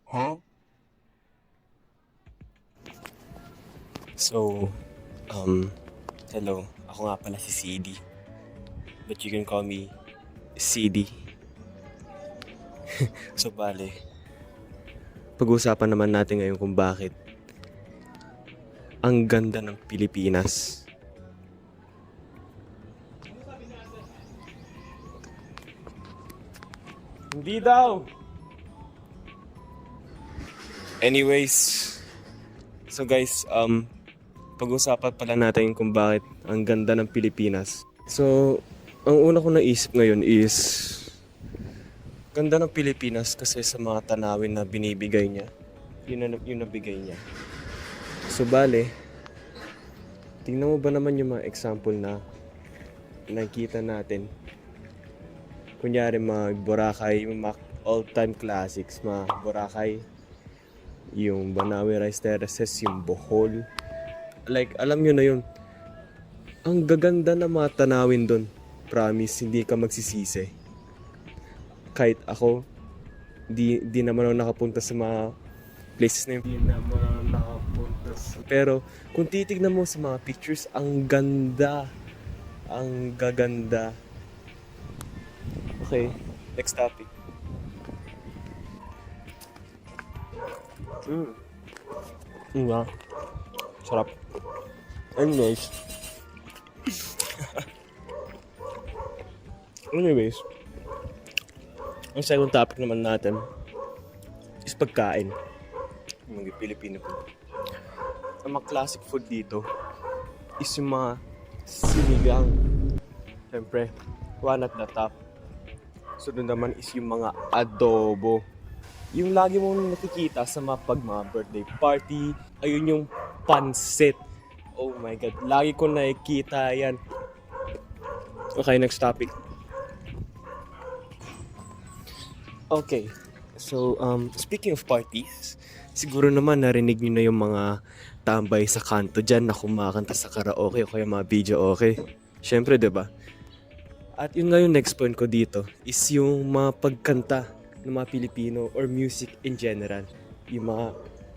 Huh? So, um, hello. Ako nga pala si CD. But you can call me CD. So, bale, pag-uusapan naman natin ngayon kung bakit ang ganda ng Pilipinas. Hindi daw! Anyways, so guys, pag-usapan pala natin kung bakit ang ganda ng Pilipinas. So, ang una ko naisip ngayon is ganda ng Pilipinas kasi sa mga tanawin na binibigay niya. Yun nabigay niya. So, bale, tingnan mo ba naman yung mga example na nakikita natin? Kunyari mga Boracay, yung mga all-time classics, mga Boracay, yung Banawe Rice Terraces, yung Bohol. Like, alam nyo na yun. Ang gaganda na mga tanawin doon. Promise, hindi ka magsisisi. Kahit ako, di naman ako nakapunta sa mga places na yun. Di naman ako nakapunta sa... Pero, kung titignan mo sa mga pictures, ang ganda. Ang gaganda. Okay, next topic. Nga. Sarap. Anyways. Ang second topic naman natin is pagkain. Mga Pilipino food. Ang mga classic food dito is yung mga sinigang. Siyempre, one at the top. Sunod naman is yung mga adobo. Yung lagi mong nakikita sa mga birthday party, ayun yung pansit. Oh my God, lagi ko nakikita yan. Okay, next topic. Okay, so speaking of parties, siguro naman narinig niyo na yung mga tambay sa kanto dyan na kumakanta sa karaoke o kaya mga video okay. Siyempre, 'di ba? At yun nga yung next point ko dito is yung mga pagkanta ng mga Pilipino or music in general. Yung mga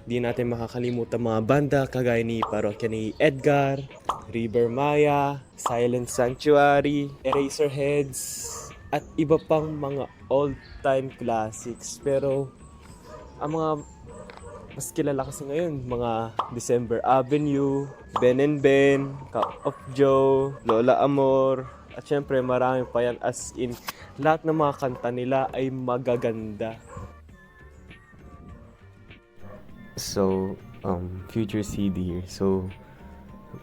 di natin makakalimutan mga banda kagaya ni Parokya ni Edgar, River Maya, Silent Sanctuary, Eraserheads, at iba pang mga all-time classics. Pero ang mga mas kilala kasi ngayon, mga December Avenue, Ben and Ben, Cup of Joe, Lola Amor, at syempre marami pa yan, as in lahat ng mga kanta nila ay magaganda. So, future CD here. So,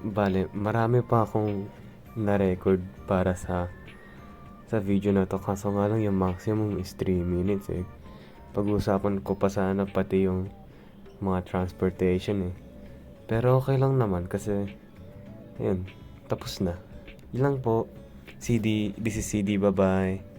bale, marami pa akong na-record para sa video na to. Kaso nga lang yung maximum is 3 minutes eh. Pag-usapan ko pa sana pati yung mga transportation eh. Pero okay lang naman kasi, ayun, tapos na. Yun lang po. CD, this is CD, bye-bye.